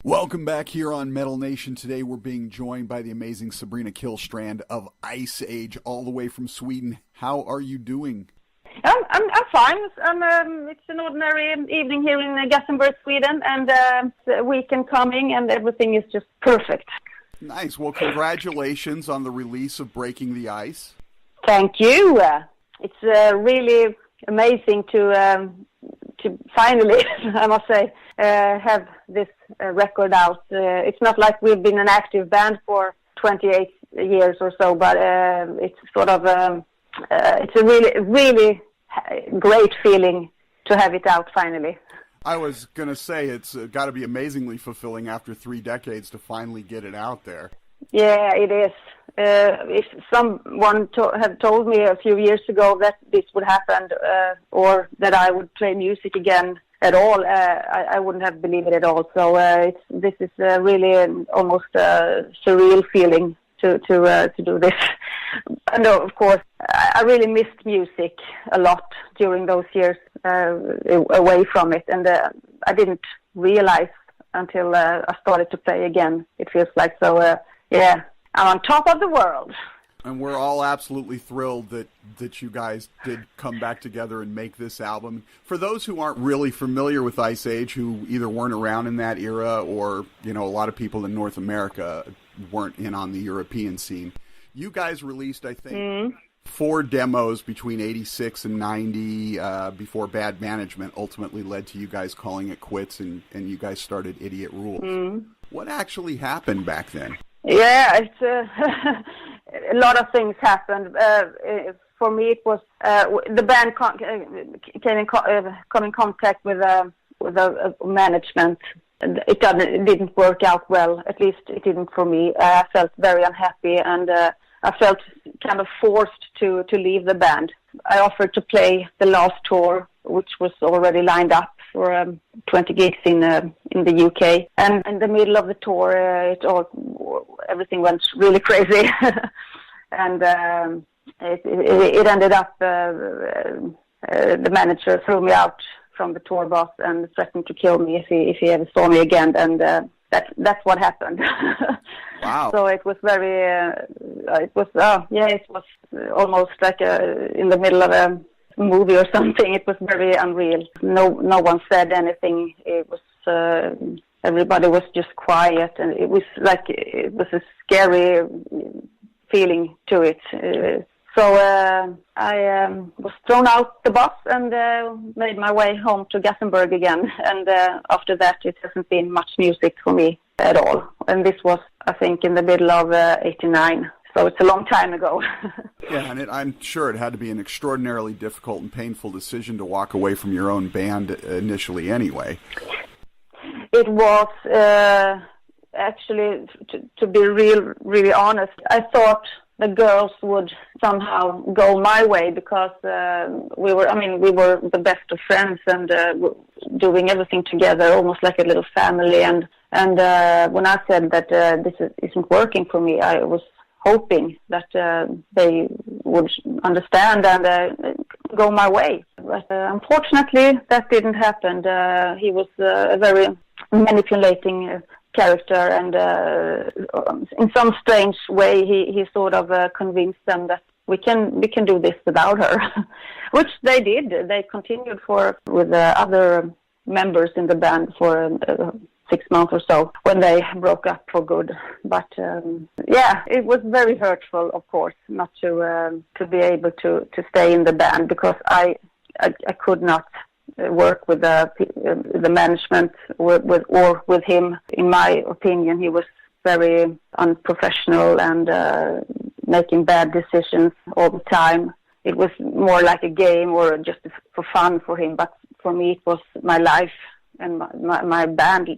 Welcome back here on Metal Nation. Today we're being joined by the amazing Sabrina Kihlstrand of Ice Age, all the way from Sweden. How are you doing? I'm fine. It's an ordinary evening here in Gothenburg, Sweden, and the weekend coming, and everything is just perfect. Nice. Well, congratulations on the release of Breaking the Ice. Thank you. It's really amazing to finally, I must say, have this record out. It's not like we've been an active band for 28 years or so, but it's sort of it's a really great feeling to have it out finally. I was going to say it's got to be amazingly fulfilling after 3 decades to finally get it out there. Yeah, it is. If someone had told me a few years ago that this would happen or that I would play music again at all, I wouldn't have believed it at all. So this is really almost a surreal feeling to do this. And of course, I really missed music a lot during those years away from it, and I didn't realize until I started to play again. It feels like so. Yeah, I'm on top of the world. And we're all absolutely thrilled that you guys did come back together and make this album. For those who aren't really familiar with Ice Age, who either weren't around in that era or, a lot of people in North America weren't in on the European scene, you guys released, I think, 4 demos between 86 and 90 before Bad Management ultimately led to you guys calling it quits and you guys started Idiot Rules. What actually happened back then? Yeah, it's a lot of things happened. For me, it was the band came in contact with management. It didn't work out well. At least it didn't for me. I felt very unhappy, and I felt kind of forced to leave the band. I offered to play the last tour, which was already lined up for 20 gigs in the UK. And in the middle of the tour, everything went really crazy. And it ended up, the manager threw me out from the tour bus and threatened to kill me if he ever saw me again. And that's what happened. Wow. So it was very, it was almost like in the middle of a movie or something. It was very unreal. No one said anything. It was everybody was just quiet, and it was a scary feeling to it. So I was thrown out the bus and made my way home to Gothenburg again. And after that, it hasn't been much music for me at all. And this was, I think, in the middle of '89. So it's a long time ago. Yeah, and I'm sure it had to be an extraordinarily difficult and painful decision to walk away from your own band initially anyway. It was, actually, to be really honest, I thought the girls would somehow go my way because we were the best of friends and doing everything together, almost like a little family. And when I said that this isn't working for me, I was hoping that they would understand and go my way. But unfortunately, that didn't happen. He was a very manipulating character, and in some strange way, he sort of convinced them that we can do this without her, which they did. They continued with other members in the band for 6 months or so when they broke up for good. But it was very hurtful, of course, not to be able to stay in the band, because I could not work with the management or with him. In my opinion, he was very unprofessional and making bad decisions all the time. It was more like a game or just for fun for him, but for me it was my life and my band.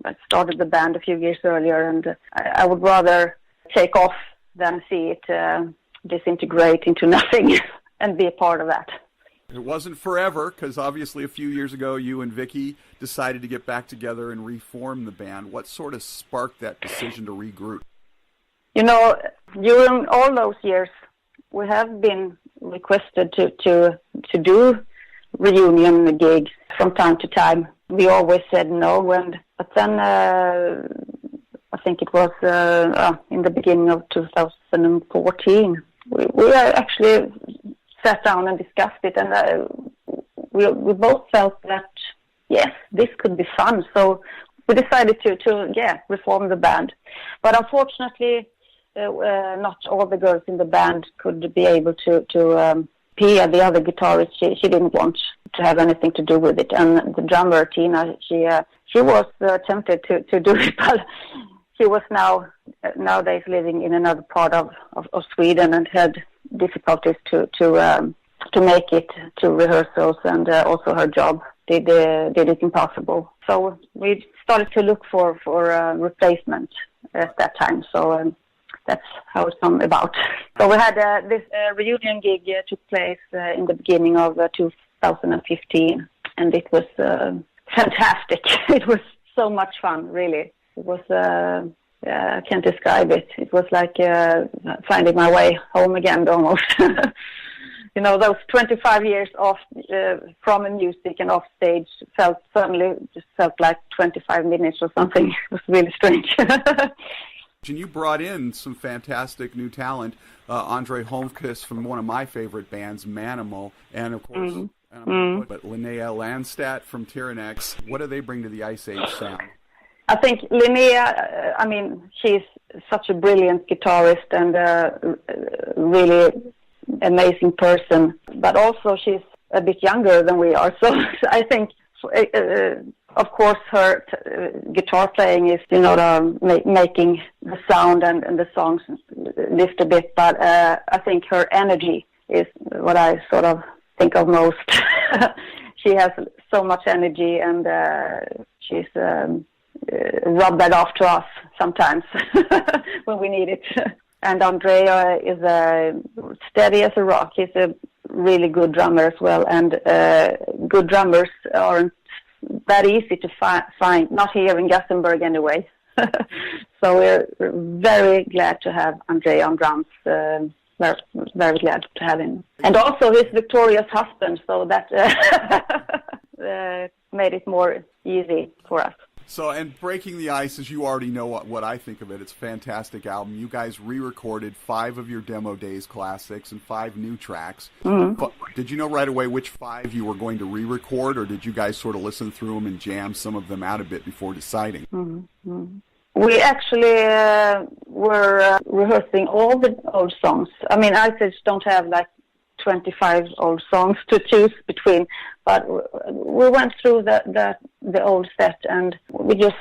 I started the band a few years earlier, and I would rather take off than see it disintegrate into nothing and be a part of that. It wasn't forever, because obviously a few years ago you and Vicky decided to get back together and reform the band. What sort of sparked that decision to regroup? During all those years, we have been requested to do reunion gigs from time to time. We always said no, and But then I think it was in the beginning of 2014. We actually sat down and discussed it, and we both felt that yes, this could be fun. So we decided to reform the band. But unfortunately, not all the girls in the band could be able to. Pia, the other guitarist, she didn't want to have anything to do with it, and the drummer Tina, she was tempted to do it, but she was nowadays living in another part of Sweden and had difficulties to make it to rehearsals, and also her job did it impossible. So we started to look for a replacement at that time. So that's how it's come about. So we had this reunion gig took place in the beginning of 2015, and it was fantastic. It was so much fun, really. It was, I can't describe it. It was like finding my way home again, almost. You know, those 25 years off from music and off stage suddenly felt like 25 minutes or something. It was really strange. And you brought in some fantastic new talent, Andre Holmqvist from one of my favorite bands, Manimal, and of course, but Linnea Landstedt from Tyrannex. What do they bring to the Ice Age sound? I think Linnea, I mean, she's such a brilliant guitarist and a really amazing person, but also she's a bit younger than we are. So I think, of course, her guitar playing is, making the sound and the songs lift a bit. But I think her energy is what I sort of think of most. She has so much energy, and she's rubbed that off to us sometimes when we need it. And Andrea is steady as a rock. He's a really good drummer as well, and good drummers aren't that easy to find, not here in Gothenburg anyway. So we're very glad to have Andrea on drums, very, very glad to have him. And also his Victoria's husband, so that made it more easy for us. So, and Breaking the Ice, as you already know what I think of it, it's a fantastic album. You guys re-recorded 5 of your Demo Days classics and 5 new tracks. Mm-hmm. But did you know right away which 5 you were going to re-record, or did you guys sort of listen through them and jam some of them out a bit before deciding? Mm-hmm. We actually were rehearsing all the old songs. I mean, I just don't have like 25 old songs to choose between, but we went through the old set, and we just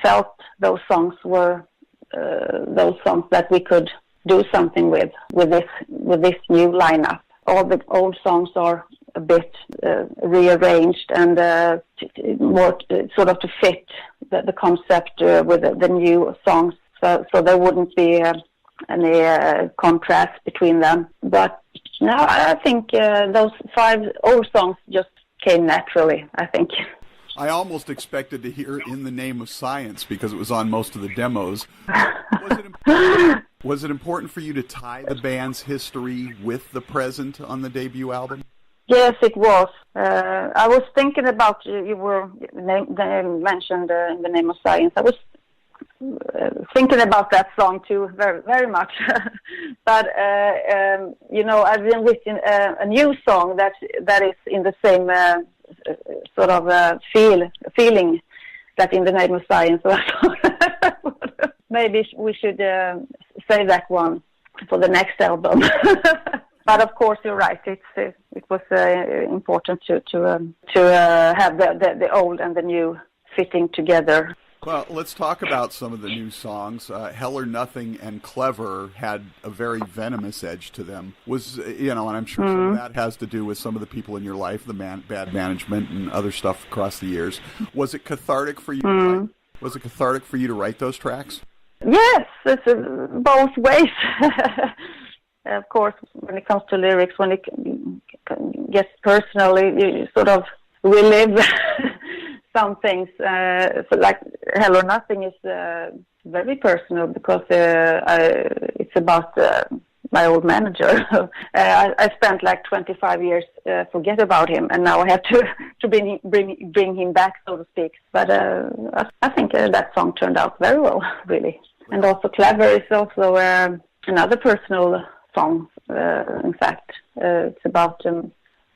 felt those songs were those songs that we could do something with this new lineup. All the old songs are a bit rearranged and more sort of to fit the concept with the new songs, so there wouldn't be any contrast between them. But no, I think those 5 old songs just came naturally, I think. I almost expected to hear In the Name of Science because it was on most of the demos. Was it important for you to tie the band's history with the present on the debut album? Yes, it was. I was thinking about, you were mentioned In the Name of Science. I was thinking about that song too, very, very much. But I've been written a new song that is in the same sort of feeling that In the Name of Science. Maybe we should save that one for the next album. But of course, you're right. It was important to have the old and the new fitting together. Well, let's talk about some of the new songs. Hell or Nothing and Clever had a very venomous edge to them. And I'm sure some of that has to do with some of the people in your life, the bad management and other stuff across the years. Was it cathartic for you? Was it cathartic for you to write those tracks? Yes, it's both ways. Of course, when it comes to lyrics, when it gets personal, you sort of relive some things. Like Hell or Nothing is very personal because it's about my old manager. I spent like 25 years forget about him, and now I have to bring him back, so to speak. But I think that song turned out very well, really. And also Clever is also another personal song. In fact, it's about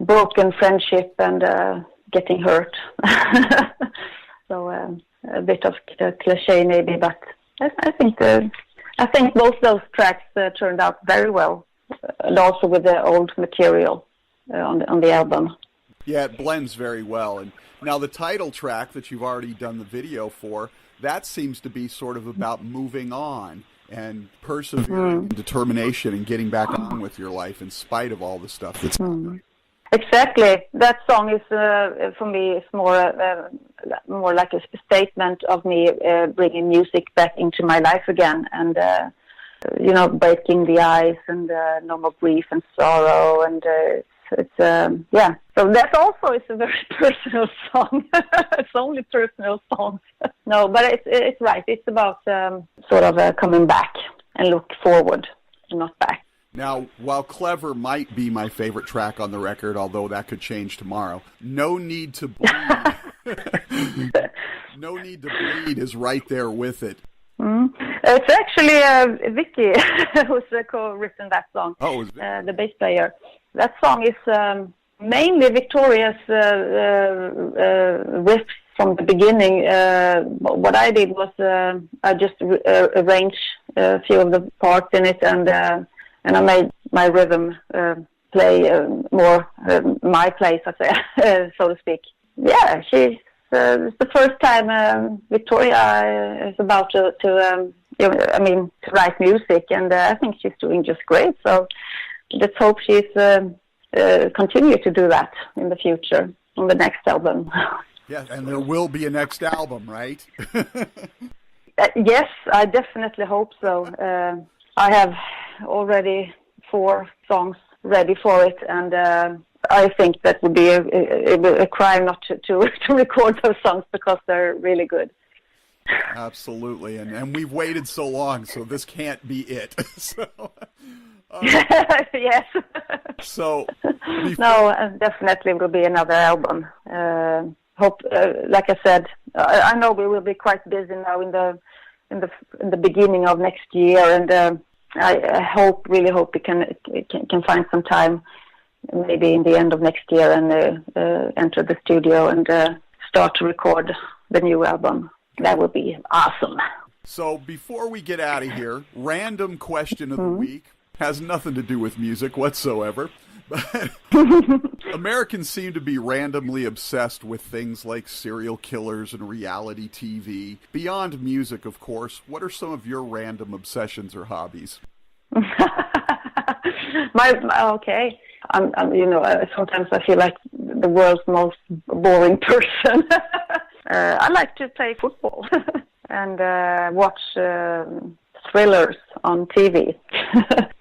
broken friendship and getting hurt. So a bit of cliche maybe, but I think both those tracks turned out very well, and also with the old material on the album. Yeah, it blends very well. And now the title track that you've already done the video for, that seems to be sort of about moving on and persevering and determination and getting back on with your life in spite of all the stuff that's happening. Exactly. That song is, for me, it's more like a statement of me bringing music back into my life again, and breaking the ice, and no more grief and sorrow, and it's yeah. So that also is a very personal song. It's only personal songs. No, but it's right. It's about sort of coming back and look forward and not back. Now, while Clever might be my favorite track on the record, although that could change tomorrow, No Need to Bleed. No Need to Bleed is right there with it. It's actually Vicky who's co-written that song. Oh, it was Vicky. The bass player. That song is mainly Victoria's riff from the beginning. What I did was I just arranged a few of the parts in it, and I made my rhythm play more my place, I say, so to speak. Yeah, it's the first time Victoria is about to write music, and I think she's doing just great. So let's hope she's continue to do that in the future on the next album. Yeah, and there will be a next album, right? Yes, I definitely hope so. I have already 4 songs ready for it, and I think that would be a crime not to record those songs, because they're really good. Absolutely, and we've waited so long, so this can't be it. So, yes. So, no, definitely will be another album. Hope, like I said, I know we will be quite busy now in the beginning of next year, and I really hope we can find some time, maybe in the end of next year, and enter the studio and start to record the new album. That would be awesome. So before we get out of here, random question of the week. Has nothing to do with music whatsoever. But Americans seem to be randomly obsessed with things like serial killers and reality TV. Beyond music, of course, what are some of your random obsessions or hobbies? Okay. Sometimes I feel like the world's most boring person. I like to play football and watch thrillers on TV.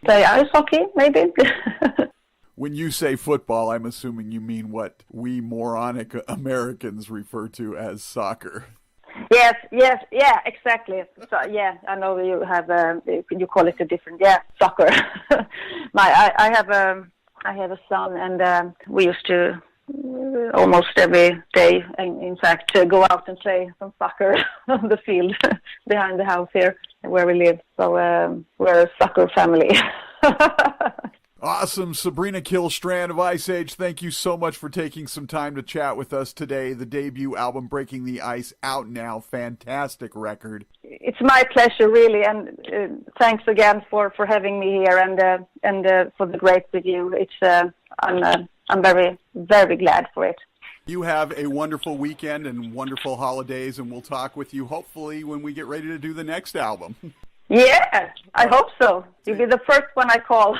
Play ice hockey, maybe. When you say football, I'm assuming you mean what we moronic Americans refer to as soccer. Yes, yeah, exactly. So, yeah, I know you have you call it a different, soccer. I have a son, and we used to almost every day, in fact, go out and play some soccer on the field behind the house here where we live. So we're a soccer family. Awesome. Sabrina Kihlstrand of Ice Age, thank you so much for taking some time to chat with us today. The debut album, Breaking the Ice, out now. Fantastic record. It's my pleasure, really, and thanks again for having me here, and for the great review. It's I'm very, very glad for it. You have a wonderful weekend and wonderful holidays, and we'll talk with you hopefully when we get ready to do the next album. Yeah, I hope so. You'll be the first one I call.